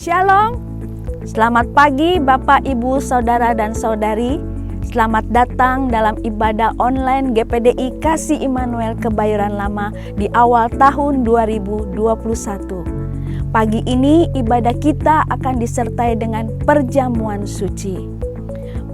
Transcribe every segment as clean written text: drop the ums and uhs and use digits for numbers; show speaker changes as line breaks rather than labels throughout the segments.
Shalom, selamat pagi Bapak, Ibu, Saudara, dan Saudari. Selamat datang dalam ibadah online GPDI Kasih Immanuel Kebayoran Lama di awal tahun 2021. Pagi ini ibadah kita akan disertai dengan perjamuan suci.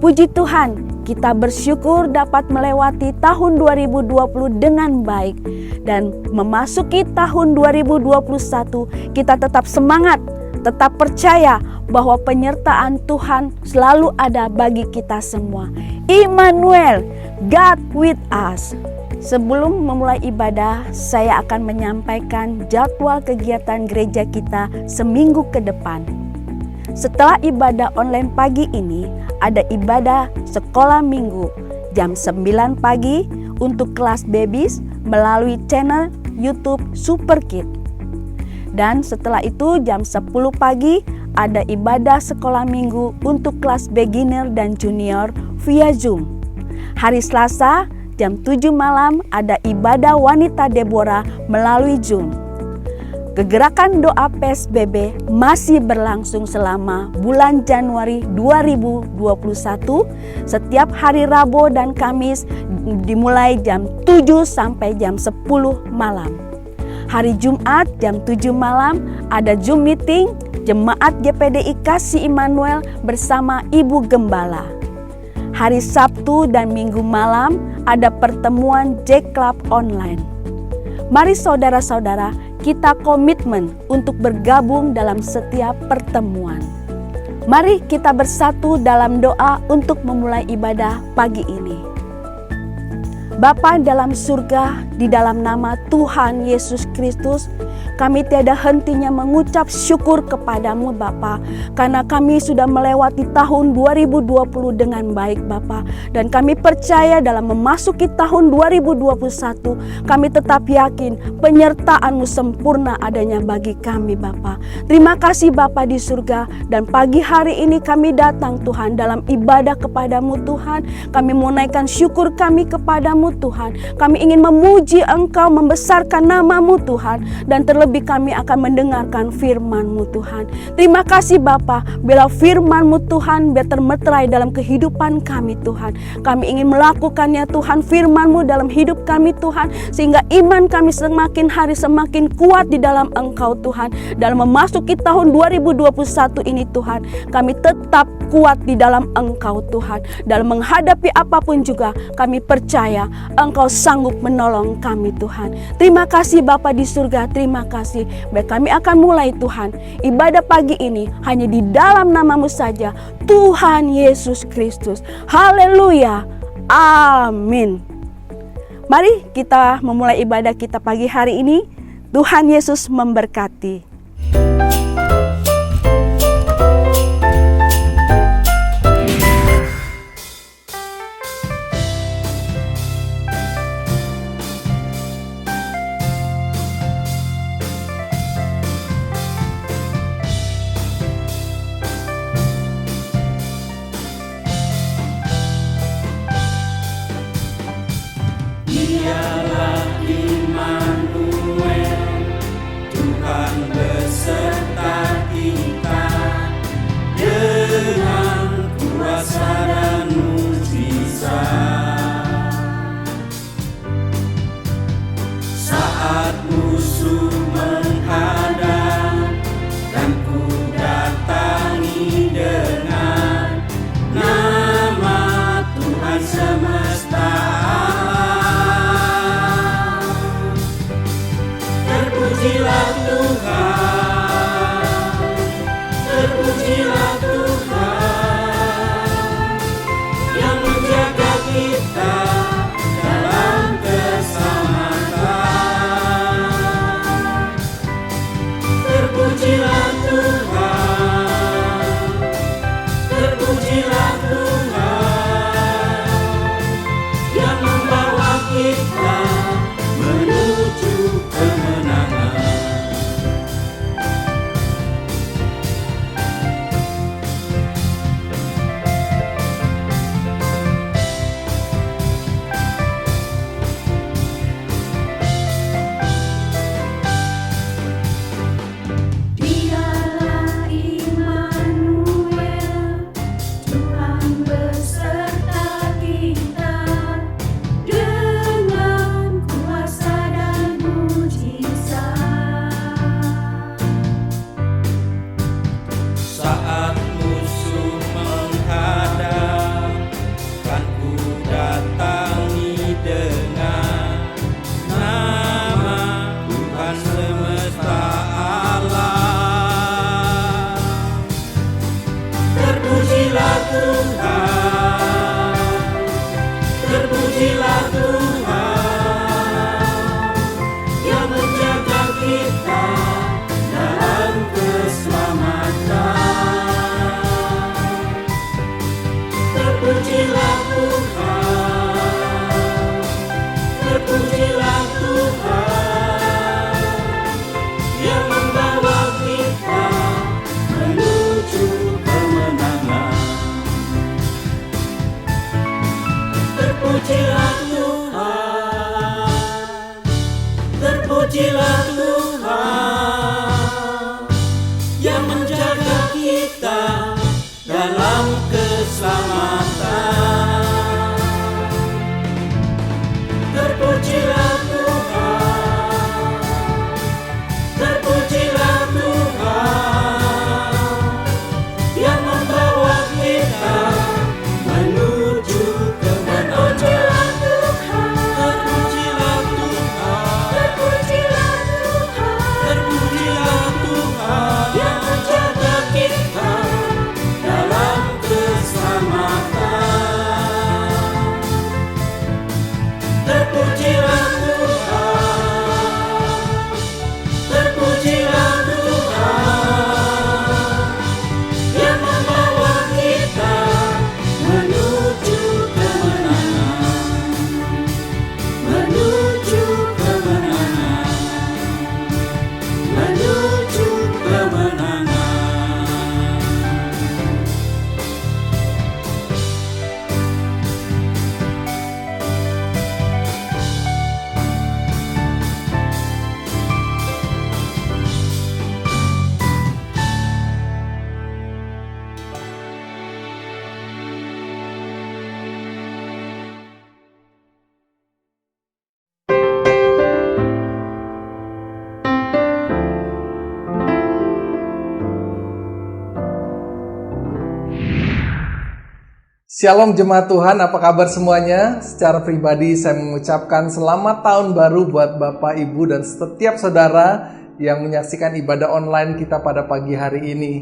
Puji Tuhan, kita bersyukur dapat melewati tahun 2020 dengan baik. Dan memasuki tahun 2021, kita tetap semangat, tetap percaya bahwa penyertaan Tuhan selalu ada bagi kita semua. Immanuel, God with us. Sebelum memulai ibadah, saya akan menyampaikan jadwal kegiatan gereja kita seminggu ke depan. Setelah ibadah online pagi ini, ada ibadah sekolah minggu jam 9 pagi untuk kelas babies melalui channel YouTube Super Kids. Dan setelah itu jam 10 pagi ada ibadah sekolah minggu untuk kelas beginner dan junior via Zoom. Hari Selasa jam 7 malam ada ibadah wanita Deborah melalui Zoom. Kegerakan doa PSBB masih berlangsung selama bulan Januari 2021 setiap hari Rabu dan Kamis dimulai jam 7 sampai jam 10 malam. Hari Jumat jam 7 malam ada Zoom meeting Jemaat GPDI Kasih Immanuel bersama Ibu Gembala. Hari Sabtu dan Minggu malam ada pertemuan J Club online. Mari saudara-saudara, kita komitmen untuk bergabung dalam setiap pertemuan. Mari kita bersatu dalam doa untuk memulai ibadah pagi ini. Bapa dalam surga, di dalam nama Tuhan Yesus Kristus, kami tiada hentinya mengucap syukur kepadamu Bapa, karena kami sudah melewati tahun 2020 dengan baik Bapa. Dan kami percaya dalam memasuki tahun 2021, kami tetap yakin penyertaan-Mu sempurna adanya bagi kami Bapa. Terima kasih Bapa di surga, dan pagi hari ini kami datang Tuhan dalam ibadah kepadamu Tuhan. Kami menaikkan syukur kami kepadamu Tuhan. Kami ingin memuji Engkau, membesarkan nama-Mu Tuhan, dan terlebih kami akan mendengarkan firman-Mu Tuhan. Terima kasih Bapa, bila firman-Mu Tuhan biar termeterai dalam kehidupan kami Tuhan. Kami ingin melakukannya Tuhan, firman-Mu dalam hidup kami Tuhan, sehingga iman kami semakin hari semakin kuat di dalam Engkau Tuhan. Dalam memasuki tahun 2021 ini Tuhan, kami tetap kuat di dalam Engkau Tuhan. Dalam menghadapi apapun juga kami percaya Engkau sanggup menolong kami Tuhan. Terima kasih Bapa di surga, terima kasih. Baik, kami akan mulai Tuhan ibadah pagi ini hanya di dalam nama-Mu saja, Tuhan Yesus Kristus. Haleluya, amin. Mari kita memulai ibadah kita pagi hari ini. Tuhan Yesus memberkati.
Dialah Immanuel, Tuhan beserta kita.
Shalom jemaat Tuhan, apa kabar semuanya? Secara pribadi saya mengucapkan selamat tahun baru buat Bapak, Ibu, dan setiap saudara yang menyaksikan ibadah online kita pada pagi hari ini.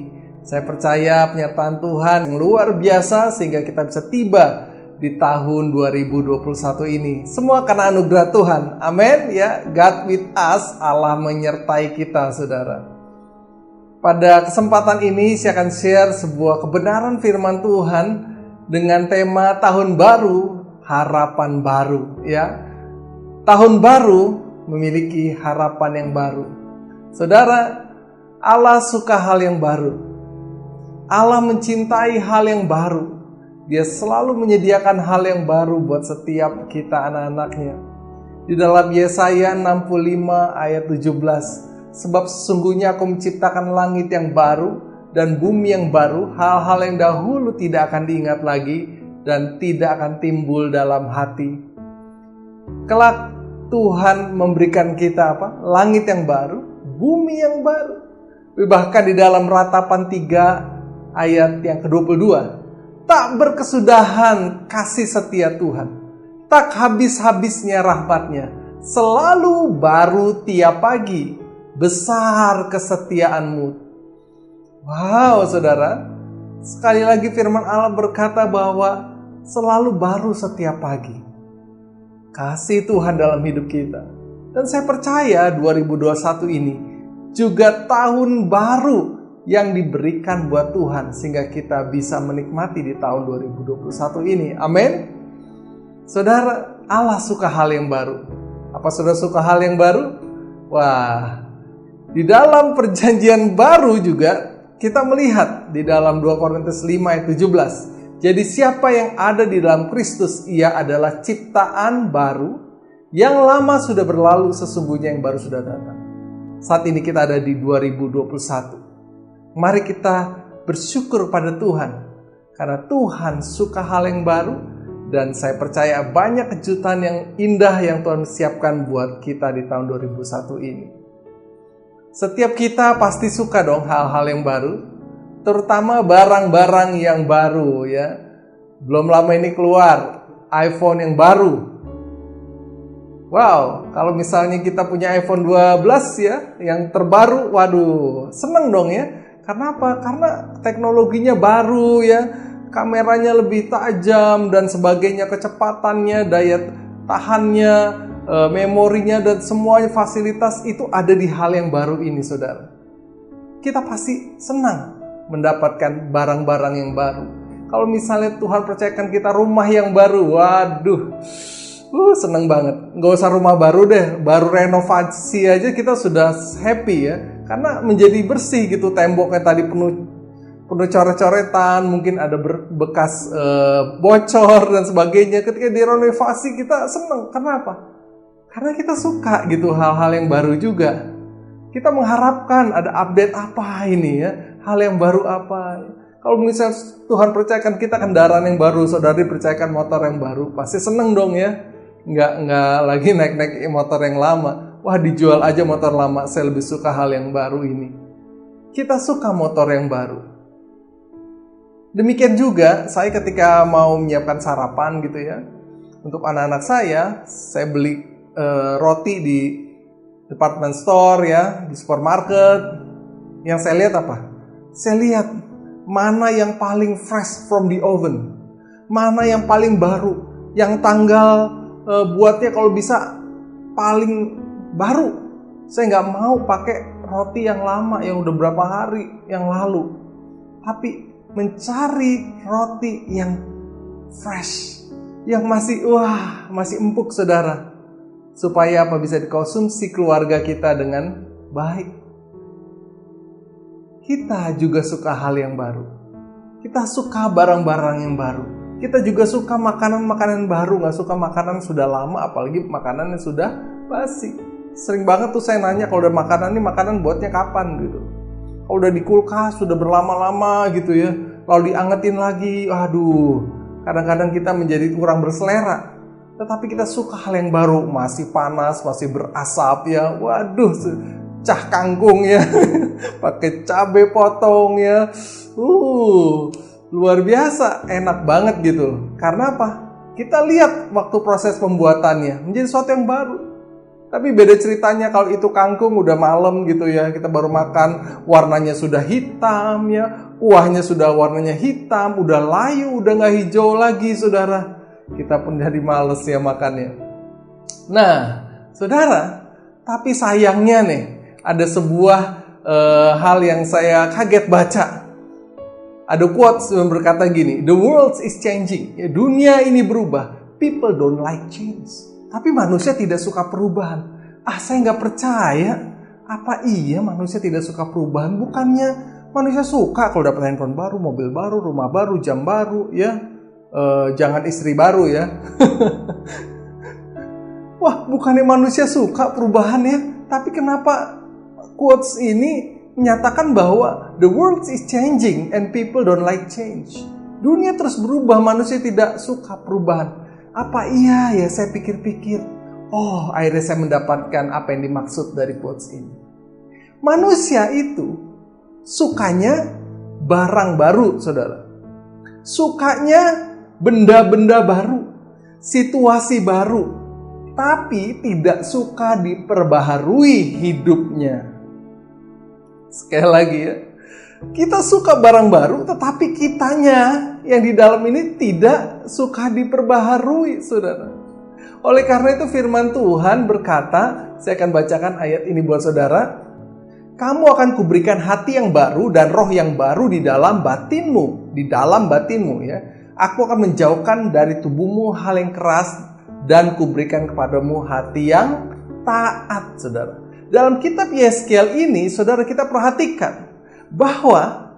Saya percaya penyertaan Tuhan yang luar biasa sehingga kita bisa tiba di tahun 2021 ini. Semua karena anugerah Tuhan, amin ya. God with us, Allah menyertai kita saudara. Pada kesempatan ini saya akan share sebuah kebenaran firman Tuhan dengan tema tahun baru, harapan baru ya. Tahun baru memiliki harapan yang baru. Saudara, Allah suka hal yang baru. Allah mencintai hal yang baru. Dia selalu menyediakan hal yang baru buat setiap kita anak-anaknya. Di dalam Yesaya 65 ayat 17, sebab sesungguhnya aku menciptakan langit yang baru dan bumi yang baru, hal-hal yang dahulu tidak akan diingat lagi dan tidak akan timbul dalam hati. Kelak Tuhan memberikan kita apa? Langit yang baru, bumi yang baru. Bahkan di dalam Ratapan 3 ayat yang ke-22, tak berkesudahan kasih setia Tuhan, tak habis-habisnya rahmatnya, selalu baru tiap pagi, besar kesetiaanmu. Wow, saudara, sekali lagi firman Allah berkata bahwa selalu baru setiap pagi kasih Tuhan dalam hidup kita. Dan saya percaya 2021 ini juga tahun baru yang diberikan buat Tuhan sehingga kita bisa menikmati di tahun 2021 ini. Amin. Saudara, Allah suka hal yang baru. Apa saudara suka hal yang baru? Wah, di dalam perjanjian baru juga kita melihat di dalam 2 Korintus 5 ayat 17. Jadi siapa yang ada di dalam Kristus, ia adalah ciptaan baru. Yang lama sudah berlalu, sesungguhnya yang baru sudah datang. Saat ini kita ada di 2021. Mari kita bersyukur pada Tuhan. Karena Tuhan suka hal yang baru. Dan saya percaya banyak kejutan yang indah yang Tuhan siapkan buat kita di tahun 2021 ini. Setiap kita pasti suka dong hal-hal yang baru, terutama barang-barang yang baru ya. Belum lama ini keluar iPhone yang baru. Wow, kalau misalnya kita punya iPhone 12 ya, yang terbaru, waduh, seneng dong ya. Karena apa? Karena teknologinya baru ya, kameranya lebih tajam dan sebagainya, kecepatannya, daya tahannya, memorinya dan semuanya fasilitas itu ada di hal yang baru ini saudara. Kita pasti senang mendapatkan barang-barang yang baru. Kalau misalnya Tuhan percayakan kita rumah yang baru, waduh, senang banget. Gak usah rumah baru deh, baru renovasi aja kita sudah happy ya. Karena menjadi bersih gitu, temboknya tadi penuh coret-coretan, mungkin ada bekas bocor dan sebagainya. Ketika direnovasi kita senang. Kenapa? Karena kita suka gitu hal-hal yang baru juga. Kita mengharapkan ada update apa ini ya. Hal yang baru apa. Kalau misalnya Tuhan percayakan kita kendaraan yang baru, saudara dipercayakan motor yang baru, pasti seneng dong ya. Nggak lagi naik-naik motor yang lama. Wah, dijual aja motor lama, saya lebih suka hal yang baru ini. Kita suka motor yang baru. Demikian juga saya ketika mau menyiapkan sarapan gitu ya. Untuk anak-anak saya beli roti di department store ya, di supermarket. Yang saya lihat apa? Saya lihat mana yang paling fresh from the oven, mana yang paling baru, yang tanggal buatnya kalau bisa paling baru. Saya nggak mau pakai roti yang lama yang udah berapa hari yang lalu, tapi mencari roti yang fresh, yang masih empuk saudara. Supaya apa? Bisa dikonsumsi keluarga kita dengan baik. Kita juga suka hal yang baru. Kita suka barang-barang yang baru. Kita juga suka makanan-makanan baru. Gak suka makanan sudah lama, apalagi makanan yang sudah basi. Sering banget tuh saya nanya kalau udah makanan ini, makanan buatnya kapan gitu. Kalau udah di kulkas, sudah berlama-lama gitu ya. Lalu diangetin lagi, aduh. Kadang-kadang kita menjadi kurang berselera. Tetapi kita suka hal yang baru, masih panas, masih berasap ya. Waduh, cah kangkung ya. Pakai cabai potong ya. luar biasa, enak banget gitu. Karena apa? Kita lihat waktu proses pembuatannya menjadi sesuatu yang baru. Tapi beda ceritanya kalau itu kangkung udah malam gitu ya, kita baru makan, warnanya sudah hitam ya, kuahnya sudah warnanya hitam, udah layu, udah gak hijau lagi saudara. Kita pun jadi males ya makannya. Nah saudara, tapi sayangnya nih, ada sebuah hal yang saya kaget baca. Ada quotes yang berkata gini, "The world is changing." Ya, dunia ini berubah. People don't like change. Tapi manusia tidak suka perubahan. Saya nggak percaya. Apa iya manusia tidak suka perubahan? Bukannya manusia suka kalau dapat handphone baru, mobil baru, rumah baru, jam baru, ya. Jangan istri baru ya. Wah, bukannya manusia suka perubahan ya? Tapi kenapa quotes ini menyatakan bahwa the world is changing and people don't like change. Dunia terus berubah, manusia tidak suka perubahan. Apa iya ya, saya pikir-pikir. Akhirnya saya mendapatkan apa yang dimaksud dari quotes ini. Manusia itu sukanya barang baru, saudara. Sukanya benda-benda baru, situasi baru. Tapi tidak suka diperbaharui hidupnya. Sekali lagi ya, kita suka barang baru, tetapi kitanya yang di dalam ini tidak suka diperbaharui, saudara. Oleh karena itu firman Tuhan berkata, saya akan bacakan ayat ini buat saudara. Kamu akan kuberikan hati yang baru dan roh yang baru di dalam batinmu. Di dalam batinmu ya. Aku akan menjauhkan dari tubuhmu hal yang keras dan kuberikan kepadamu hati yang taat, saudara. Dalam kitab Yeskiel ini, saudara, kita perhatikan bahwa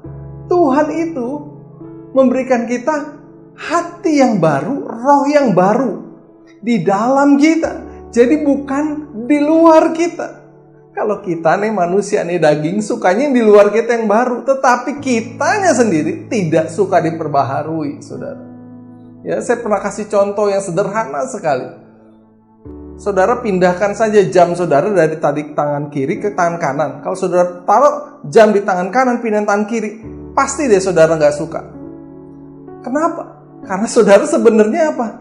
Tuhan itu memberikan kita hati yang baru, roh yang baru di dalam kita. Jadi bukan di luar kita. Kalau kita nih manusia nih daging, sukanya di luar kita yang baru. Tetapi kitanya sendiri tidak suka diperbaharui, saudara. Ya, saya pernah kasih contoh yang sederhana sekali. Saudara pindahkan saja jam saudara dari tangan kiri ke tangan kanan. Kalau saudara taruh jam di tangan kanan, pindah tangan kiri, pasti deh saudara nggak suka. Kenapa? Karena saudara sebenarnya apa?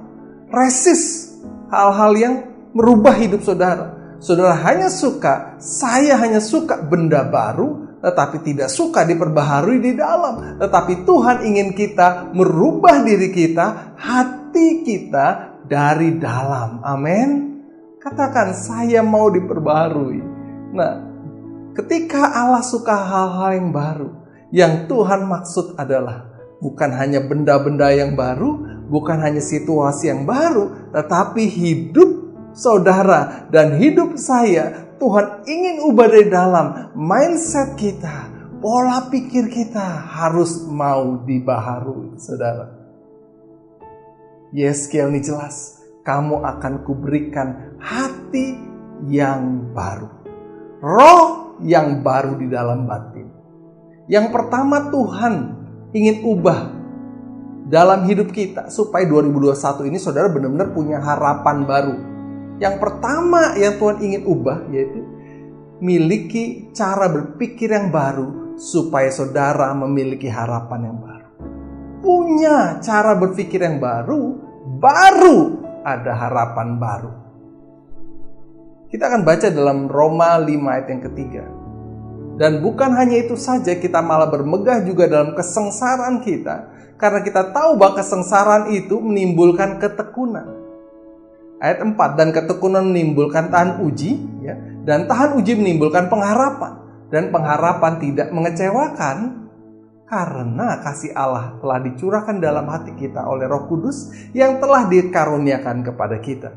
Resist hal-hal yang merubah hidup saudara. Saudara hanya suka, saya hanya suka benda baru, tetapi tidak suka diperbaharui di dalam. Tetapi Tuhan ingin kita merubah diri kita, hati kita dari dalam. Amin. Katakan, saya mau diperbaharui. Nah, ketika Allah suka hal-hal yang baru, yang Tuhan maksud adalah bukan hanya benda-benda yang baru, bukan hanya situasi yang baru, tetapi hidup saudara dan hidup saya, Tuhan ingin ubah dari dalam. Mindset kita, pola pikir kita harus mau dibaharui, saudara. Yeskiel ini jelas. Kamu akan kuberikan hati yang baru. Roh yang baru di dalam batin. Yang pertama Tuhan ingin ubah dalam hidup kita. Supaya 2021 ini saudara benar-benar punya harapan baru. Yang pertama yang Tuhan ingin ubah yaitu miliki cara berpikir yang baru. Supaya saudara memiliki harapan yang baru. Punya cara berpikir yang baru ada harapan baru. Kita akan baca dalam Roma 5 ayat yang ketiga. Dan bukan hanya itu saja, kita malah bermegah juga dalam kesengsaraan kita. Karena kita tahu bahwa kesengsaraan itu menimbulkan ketekunan. Ayat 4, dan ketekunan menimbulkan tahan uji, ya, dan tahan uji menimbulkan pengharapan. Dan pengharapan tidak mengecewakan, karena kasih Allah telah dicurahkan dalam hati kita oleh Roh Kudus yang telah dikaruniakan kepada kita.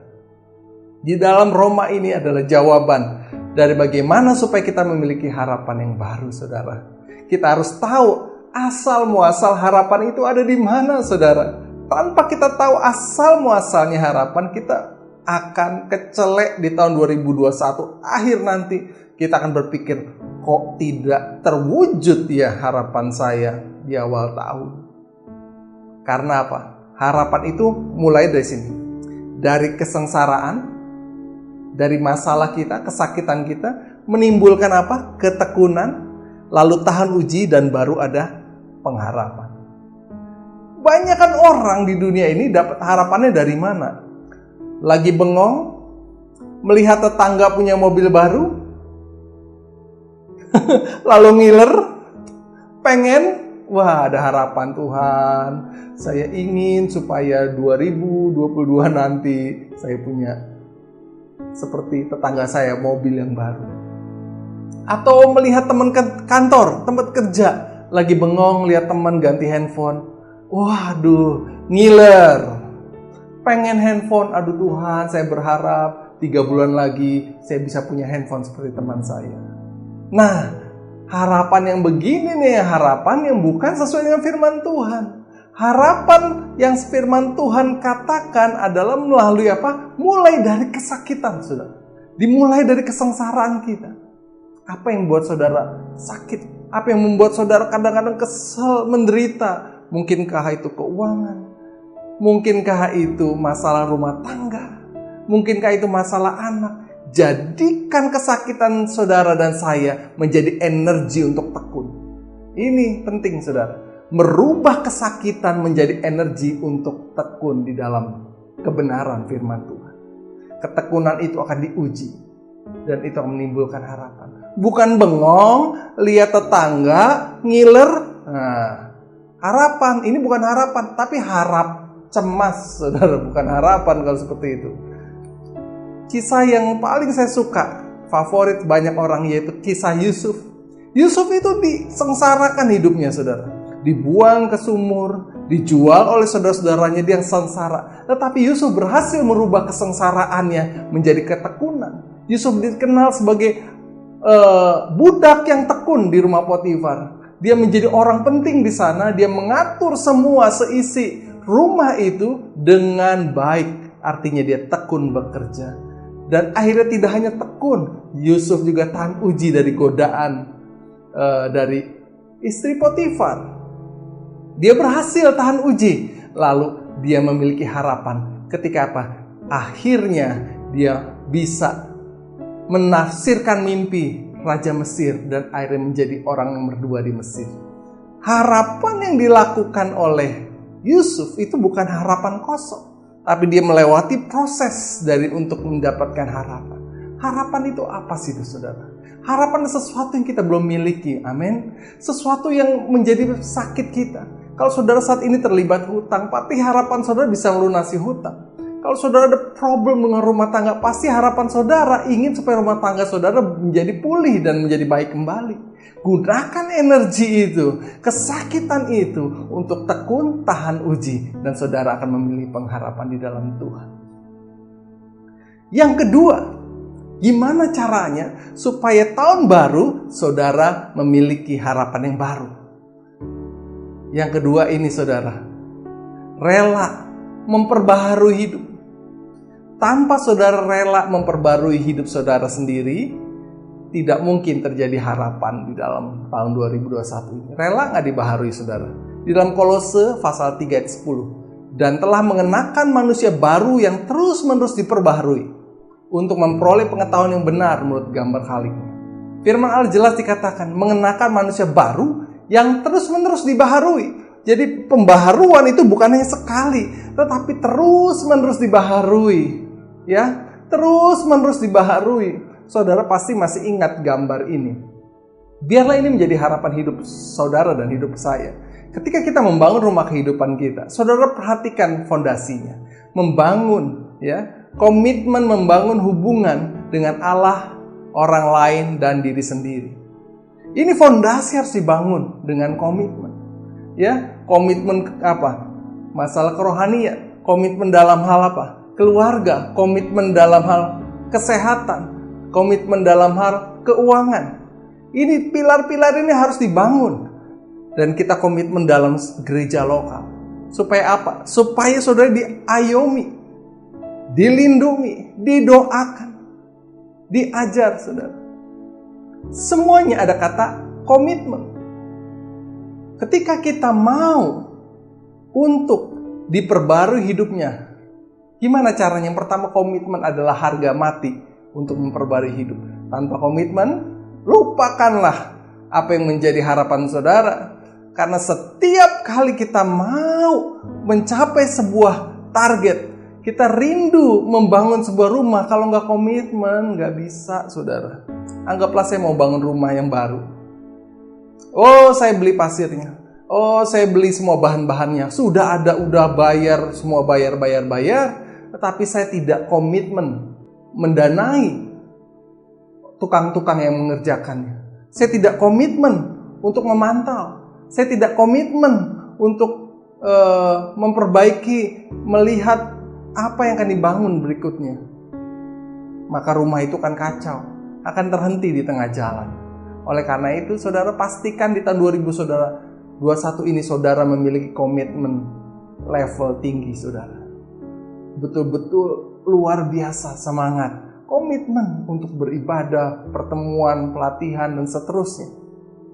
Di dalam Roma ini adalah jawaban dari bagaimana supaya kita memiliki harapan yang baru, saudara. Kita harus tahu asal muasal harapan itu ada di mana, saudara. Tanpa kita tahu asal muasalnya harapan, kita akan kecelek di tahun 2021. Akhir nanti kita akan berpikir, kok tidak terwujud ya harapan saya di awal tahun. Karena apa? Harapan itu mulai dari sini. Dari kesengsaraan, dari masalah kita, kesakitan kita, menimbulkan apa? Ketekunan, lalu tahan uji, dan baru ada pengharapan. Banyakan orang di dunia ini dapat harapannya dari mana? Lagi bengong, melihat tetangga punya mobil baru, lalu ngiler, pengen, wah ada harapan Tuhan, saya ingin supaya 2022 nanti saya punya seperti tetangga saya mobil yang baru. Atau melihat teman kantor, tempat kerja, lagi bengong lihat teman ganti handphone, waduh ngiler, pengen handphone, aduh Tuhan saya berharap 3 bulan lagi saya bisa punya handphone seperti teman saya. Nah, harapan yang begini nih, harapan yang bukan sesuai dengan firman Tuhan. Harapan yang firman Tuhan katakan adalah melalui apa? Mulai dari kesakitan, saudara. Dimulai dari kesengsaraan kita. Apa yang membuat saudara sakit? Apa yang membuat saudara kadang-kadang kesel, menderita? Mungkinkah itu keuangan? Mungkinkah itu masalah rumah tangga? Mungkinkah itu masalah anak? Jadikan kesakitan saudara dan saya menjadi energi untuk tekun. Ini penting, saudara. Merubah kesakitan menjadi energi untuk tekun di dalam kebenaran firman Tuhan. Ketekunan itu akan diuji dan itu akan menimbulkan harapan. Bukan bengong, lihat tetangga, ngiler. Nah, harapan ini bukan harapan, tapi harap cemas, saudara. Bukan harapan kalau seperti itu. Kisah yang paling saya suka, favorit banyak orang, yaitu kisah Yusuf. Yusuf itu disengsarakan hidupnya, saudara. Dibuang ke sumur, dijual oleh saudara-saudaranya, dia sengsara. Tetapi Yusuf berhasil merubah kesengsaraannya menjadi ketekunan. Yusuf dikenal sebagai budak yang tekun di rumah Potifar. Dia menjadi orang penting di sana, dia mengatur semua seisi rumah itu dengan baik. Artinya dia tekun bekerja. Dan akhirnya tidak hanya tekun, Yusuf juga tahan uji dari godaan dari istri Potifar. Dia berhasil tahan uji. Lalu dia memiliki harapan. Ketika apa? Akhirnya dia bisa menafsirkan mimpi Raja Mesir dan akhirnya menjadi orang nomor 2 di Mesir. Harapan yang dilakukan oleh Yusuf itu bukan harapan kosong. Tapi dia melewati proses untuk mendapatkan harapan. Harapan itu apa sih itu, saudara? Harapan sesuatu yang kita belum miliki, amin. Sesuatu yang menjadi sakit kita. Kalau saudara saat ini terlibat hutang, pasti harapan saudara bisa melunasi hutang. Kalau saudara ada problem dengan rumah tangga, pasti harapan saudara ingin supaya rumah tangga saudara menjadi pulih dan menjadi baik kembali. Gunakan energi itu, kesakitan itu untuk tekun, tahan uji, dan saudara akan memilih pengharapan di dalam Tuhan. Yang kedua, gimana caranya supaya tahun baru saudara memiliki harapan yang baru? Yang kedua ini, saudara, rela memperbaharui hidup. Tanpa saudara rela memperbarui hidup saudara sendiri, tidak mungkin terjadi harapan di dalam tahun 2021 ini. Rela gak dibaharui, saudara? Di dalam Kolose pasal 3 ayat 10. Dan telah mengenakan manusia baru yang terus-menerus diperbaharui untuk memperoleh pengetahuan yang benar menurut gambar Khaliknya. Firman Allah jelas dikatakan, mengenakan manusia baru yang terus-menerus dibaharui. Jadi pembaharuan itu bukan hanya sekali, tetapi terus-menerus dibaharui. Ya, terus-menerus dibaharui. Saudara pasti masih ingat gambar ini. Biarlah ini menjadi harapan hidup saudara dan hidup saya. Ketika kita membangun rumah kehidupan kita, saudara perhatikan fondasinya. Membangun, ya, komitmen membangun hubungan dengan Allah, orang lain, dan diri sendiri. Ini fondasi harus dibangun dengan komitmen. Ya, komitmen apa? Masalah kerohanian, komitmen dalam hal apa? Keluarga, komitmen dalam hal kesehatan, komitmen dalam hal keuangan. Ini pilar-pilar ini harus dibangun. Dan kita komitmen dalam gereja lokal. Supaya apa? Supaya saudara diayomi, dilindungi, didoakan, diajar, saudara. Semuanya ada kata komitmen. Ketika kita mau untuk diperbarui hidupnya, gimana caranya? Yang pertama, komitmen adalah harga mati untuk memperbarui hidup. Tanpa komitmen, lupakanlah apa yang menjadi harapan saudara. Karena setiap kali kita mau mencapai sebuah target, kita rindu membangun sebuah rumah, kalau nggak komitmen, nggak bisa, saudara. Anggaplah saya mau bangun rumah yang baru. Oh, saya beli pasirnya. Oh, saya beli semua bahan-bahannya. Sudah ada, udah bayar, semua bayar. Tetapi saya tidak komitmen mendanai tukang-tukang yang mengerjakannya. Saya tidak komitmen untuk memantau. Saya tidak komitmen untuk memperbaiki, melihat apa yang akan dibangun berikutnya. Maka rumah itu akan kacau, akan terhenti di tengah jalan. Oleh karena itu, saudara pastikan di tahun 2021 ini saudara memiliki komitmen level tinggi, saudara. Betul-betul luar biasa semangat, komitmen untuk beribadah, pertemuan, pelatihan, dan seterusnya.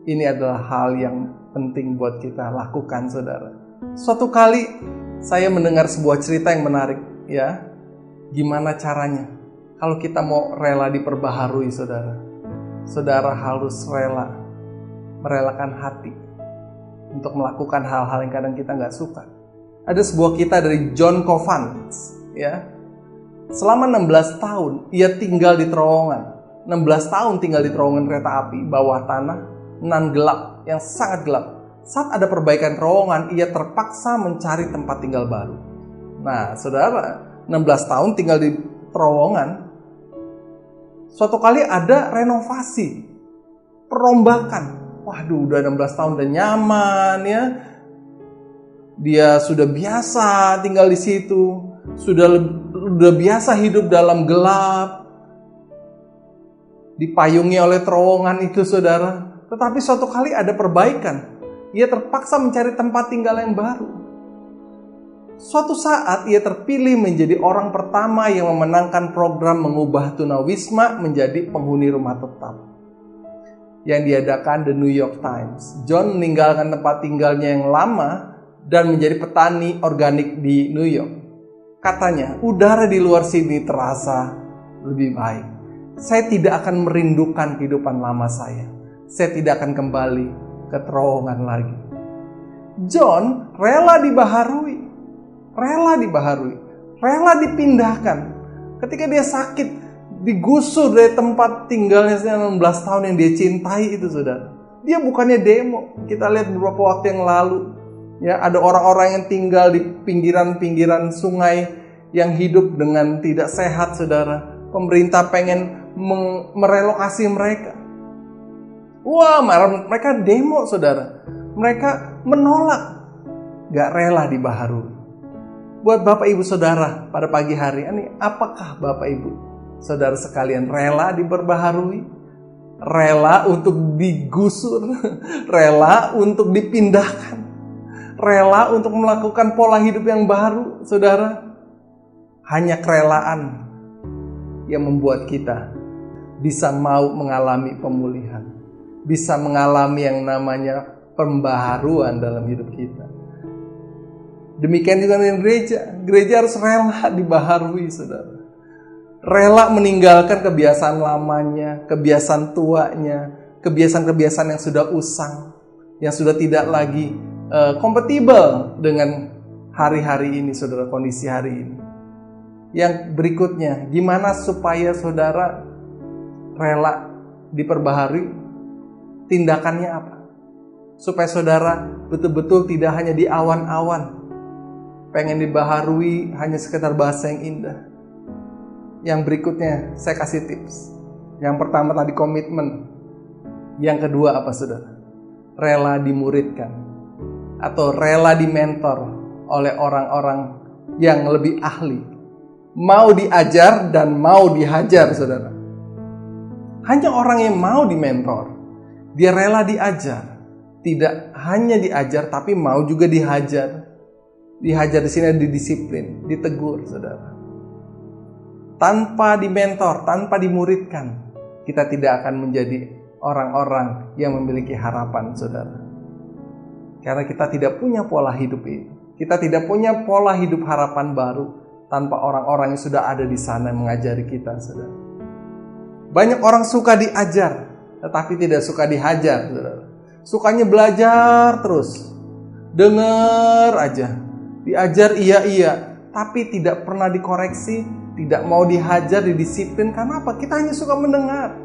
Ini adalah hal yang penting buat kita lakukan, saudara. Suatu kali saya mendengar sebuah cerita yang menarik, ya. Gimana caranya? Kalau kita mau rela diperbaharui, saudara. Saudara harus merelakan hati untuk melakukan hal-hal yang kadang kita nggak suka. Ada sebuah kisah dari John Covance, ya. Selama 16 tahun ia tinggal di terowongan. 16 tahun tinggal di terowongan kereta api bawah tanah, nan gelap, yang sangat gelap. Saat ada perbaikan terowongan, ia terpaksa mencari tempat tinggal baru. Nah, saudara, 16 tahun tinggal di terowongan. Suatu kali ada renovasi, perombakan. Waduh, udah 16 tahun udah nyaman, ya. Dia sudah biasa tinggal di situ, sudah biasa hidup dalam gelap, dipayungi oleh terowongan itu, saudara. Tetapi suatu kali ada perbaikan. Ia terpaksa mencari tempat tinggal yang baru. Suatu saat ia terpilih menjadi orang pertama yang memenangkan program mengubah tunawisma menjadi penghuni rumah tetap yang diadakan The New York Times. John meninggalkan tempat tinggalnya yang lama dan menjadi petani organik di New York. Katanya, udara di luar sini terasa lebih baik. Saya tidak akan merindukan kehidupan lama saya. Saya tidak akan kembali ke terowongan lagi. John rela dibaharui, rela dipindahkan. Ketika dia sakit, digusur dari tempat tinggalnya 16 tahun yang dia cintai itu, saudara. Dia bukannya demo. Kita lihat beberapa waktu yang lalu, ya, ada orang-orang yang tinggal di pinggiran-pinggiran sungai yang hidup dengan tidak sehat, saudara. Pemerintah pengen merelokasi mereka. Wah, mereka demo, saudara. Mereka menolak, gak rela dibaharui. Buat Bapak Ibu Saudara pada pagi hari ini, apakah Bapak Ibu Saudara sekalian rela diperbaharui? Rela untuk digusur? Rela untuk dipindahkan? Rela untuk melakukan pola hidup yang baru, saudara? Hanya kerelaan yang membuat kita bisa mau mengalami pemulihan, bisa mengalami yang namanya pembaharuan dalam hidup kita. Demikian juga dengan gereja harus rela dibaharui, saudara. Rela meninggalkan kebiasaan lamanya, kebiasaan tuanya, kebiasaan-kebiasaan yang sudah usang, yang sudah tidak lagi kompatibel dengan hari-hari ini, saudara, kondisi hari ini. Yang berikutnya, gimana supaya saudara rela diperbaharui? Tindakannya apa? Supaya saudara betul-betul tidak hanya di awan-awan, pengen dibaharui hanya sekedar bahasa yang indah. Yang berikutnya saya kasih tips. Yang pertama tadi komitmen. Yang kedua apa, saudara? Rela dimuridkan atau rela dimentor oleh orang-orang yang lebih ahli. Mau diajar dan mau dihajar, saudara. Hanya orang yang mau dimentor, dia rela diajar. Tidak hanya diajar tapi mau juga dihajar. Dihajar di sini didisiplin, ditegur, saudara. Tanpa dimentor, tanpa dimuridkan, kita tidak akan menjadi orang-orang yang memiliki harapan, saudara. Karena kita tidak punya pola hidup ini. Kita tidak punya pola hidup harapan baru tanpa orang-orang yang sudah ada di sana yang mengajari kita, saudara. Banyak orang suka diajar, tetapi tidak suka dihajar, saudara. sukanya belajar terus. Dengar aja, diajar iya, tapi tidak pernah dikoreksi, tidak mau dihajar, didisiplin. Karena apa? Kita hanya suka mendengar.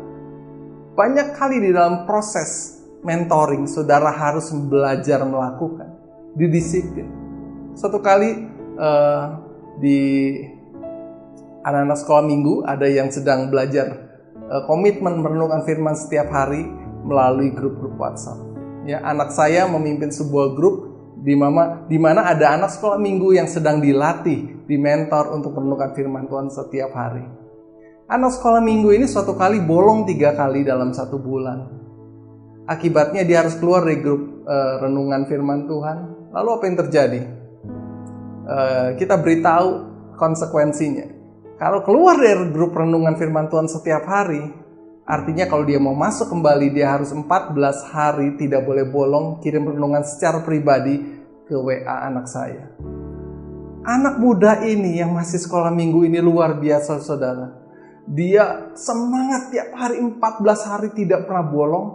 Banyak kali di dalam proses mentoring, saudara harus belajar melakukan, didisiplin. Suatu kali di anak-anak sekolah minggu ada yang sedang belajar komitmen merenungkan firman setiap hari melalui grup-grup WhatsApp. Ya, anak saya memimpin sebuah grup di mana ada anak sekolah minggu yang sedang dilatih, dimentor untuk merenungkan firman Tuhan setiap hari. Anak sekolah minggu ini suatu kali bolong 3 kali dalam 1 bulan. Akibatnya dia harus keluar dari grup renungan firman Tuhan. Lalu apa yang terjadi? Kita beritahu konsekuensinya. Kalau keluar dari grup renungan firman Tuhan setiap hari, artinya kalau dia mau masuk kembali, dia harus 14 hari tidak boleh bolong kirim renungan secara pribadi ke WA anak saya. Anak muda ini yang masih sekolah minggu ini luar biasa, saudara. Dia semangat tiap hari, 14 hari tidak pernah bolong.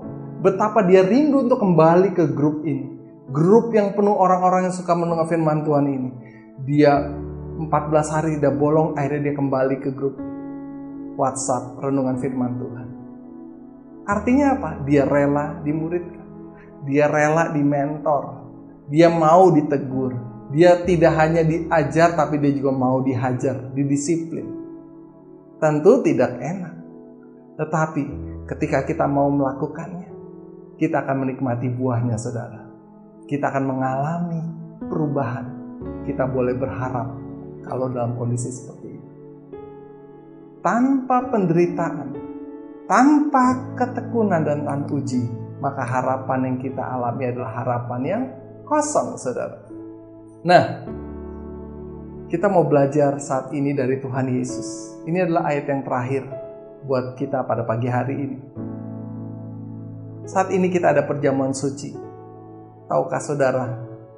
Betapa dia rindu untuk kembali ke grup ini. Grup yang penuh orang-orang yang suka mendengar firman Tuhan ini. Dia 14 hari tidak bolong, akhirnya dia kembali ke grup WhatsApp renungan firman Tuhan. Artinya apa? Dia rela dimuridkan. Dia rela dimentor. Dia mau ditegur. Dia tidak hanya diajar, tapi dia juga mau dihajar, didisiplin. Tentu tidak enak. Tetapi ketika kita mau melakukannya, kita akan menikmati buahnya, saudara. Kita akan mengalami perubahan. Kita boleh berharap kalau dalam kondisi seperti itu. Tanpa penderitaan, tanpa ketekunan dan tanpa uji, maka harapan yang kita alami adalah harapan yang kosong, saudara. Nah, kita mau belajar saat ini dari Tuhan Yesus. Ini adalah ayat yang terakhir buat kita pada pagi hari ini. Saat ini kita ada perjamuan suci. Tahukah saudara,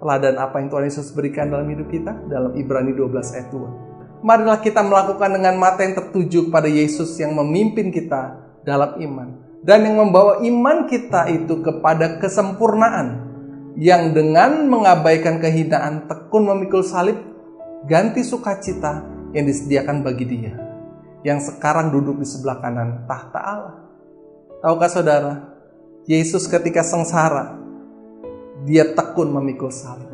teladan apa yang Tuhan Yesus berikan dalam hidup kita? Dalam Ibrani 12 ayat 2. Marilah kita melakukan dengan mata yang tertuju kepada Yesus yang memimpin kita dalam iman. Dan yang membawa iman kita itu kepada kesempurnaan. Yang dengan mengabaikan kehinaan tekun memikul salib, ganti sukacita yang disediakan bagi dia. Yang sekarang duduk di sebelah kanan tahta Allah. Tahukah saudara, Yesus ketika sengsara, dia tekun memikul salib.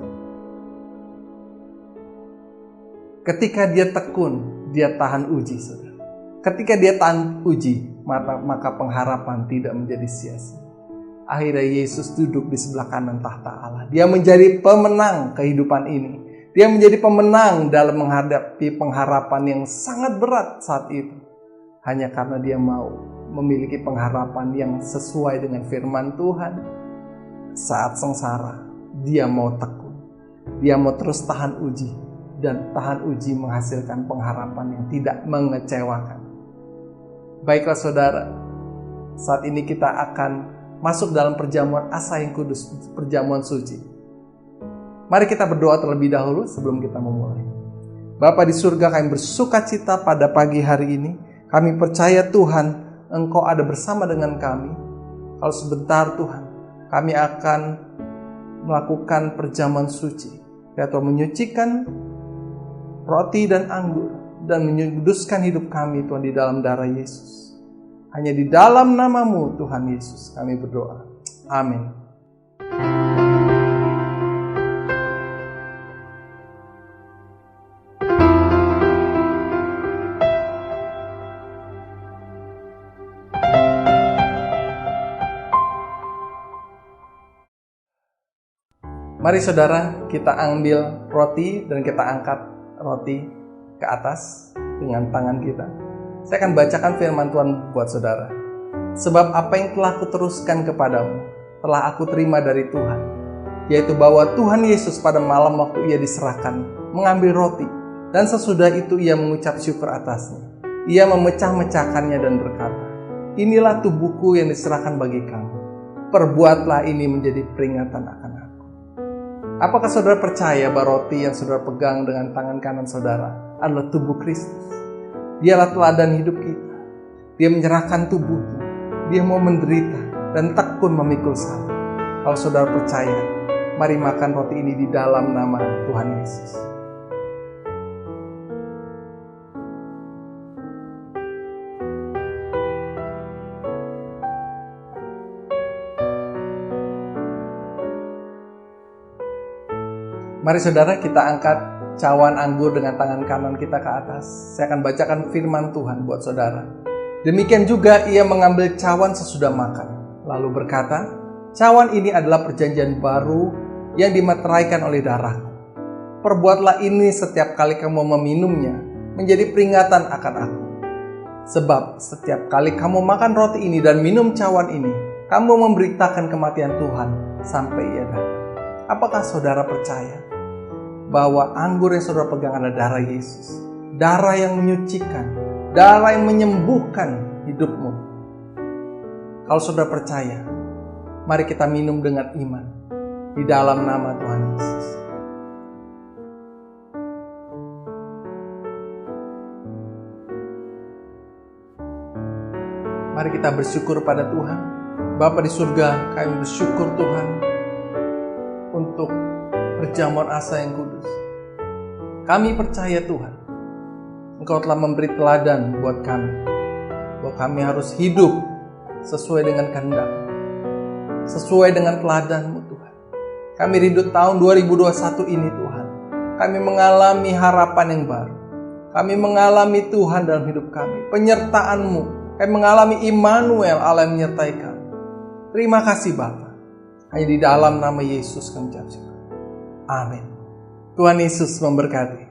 Ketika dia tekun, dia tahan uji, saudara. Ketika dia tahan uji, maka pengharapan tidak menjadi sia-sia. Akhirnya Yesus duduk di sebelah kanan tahta Allah. Dia menjadi pemenang kehidupan ini. Dia menjadi pemenang dalam menghadapi pengharapan yang sangat berat saat itu. Hanya karena dia mau memiliki pengharapan yang sesuai dengan firman Tuhan. Saat sengsara, dia mau tekun. Dia mau terus tahan uji. Dan tahan uji menghasilkan pengharapan yang tidak mengecewakan. Baiklah saudara, saat ini kita akan masuk dalam perjamuan asa yang kudus, perjamuan suci. Mari kita berdoa terlebih dahulu sebelum kita memulai. Bapa di surga, kami bersuka cita pada pagi hari ini. Kami percaya Tuhan, Engkau ada bersama dengan kami. Kalau sebentar Tuhan, kami akan melakukan perjamuan suci. Ya Tuhan, menyucikan roti dan anggur dan menyuduskan hidup kami Tuhan di dalam darah Yesus. Hanya di dalam nama-Mu Tuhan Yesus kami berdoa. Amin. Mari saudara, kita ambil roti dan kita angkat roti ke atas dengan tangan kita. Saya akan bacakan firman Tuhan buat saudara. Sebab apa yang telah kuteruskan kepadamu, telah aku terima dari Tuhan, yaitu bahwa Tuhan Yesus pada malam waktu ia diserahkan, mengambil roti, dan sesudah itu ia mengucap syukur atasnya. Ia memecah-mecahkannya dan berkata, inilah tubuhku yang diserahkan bagi kamu. Perbuatlah ini menjadi peringatan akan aku. Apakah saudara percaya bahwa roti yang saudara pegang dengan tangan kanan saudara adalah tubuh Kristus? Dialah teladan hidup kita. Dia menyerahkan tubuhnya. Dia mau menderita dan tekun memikul salib. Kalau saudara percaya, mari makan roti ini di dalam nama Tuhan Yesus. Mari saudara, kita angkat cawan anggur dengan tangan kanan kita ke atas. Saya akan bacakan firman Tuhan buat saudara. Demikian juga ia mengambil cawan sesudah makan, lalu berkata, "Cawan ini adalah perjanjian baru yang dimeteraikan oleh darahku. Perbuatlah ini setiap kali kamu meminumnya, menjadi peringatan akan aku. Sebab setiap kali kamu makan roti ini dan minum cawan ini, kamu memberitakan kematian Tuhan sampai ia datang." Apakah saudara percaya bahwa anggur yang saudara pegang adalah darah Yesus, darah yang menyucikan, darah yang menyembuhkan hidupmu? Kalau saudara percaya, mari kita minum dengan iman di dalam nama Tuhan Yesus. Mari kita bersyukur pada Tuhan. Bapa di surga, kami bersyukur Tuhan untuk perjamuan asa yang kudus. Kami percaya Tuhan, Engkau telah memberi teladan buat kami, bahwa kami harus hidup sesuai dengan kehendak, sesuai dengan teladan-Mu Tuhan. Kami rindu tahun 2021 ini Tuhan, kami mengalami harapan yang baru. Kami mengalami Tuhan dalam hidup kami, penyertaan-Mu. Kami mengalami Immanuel, Allah yang menyertai kami. Terima kasih Bapa. Hanya di dalam nama Yesus kami ucap. Amin. Tuhan Yesus memberkati.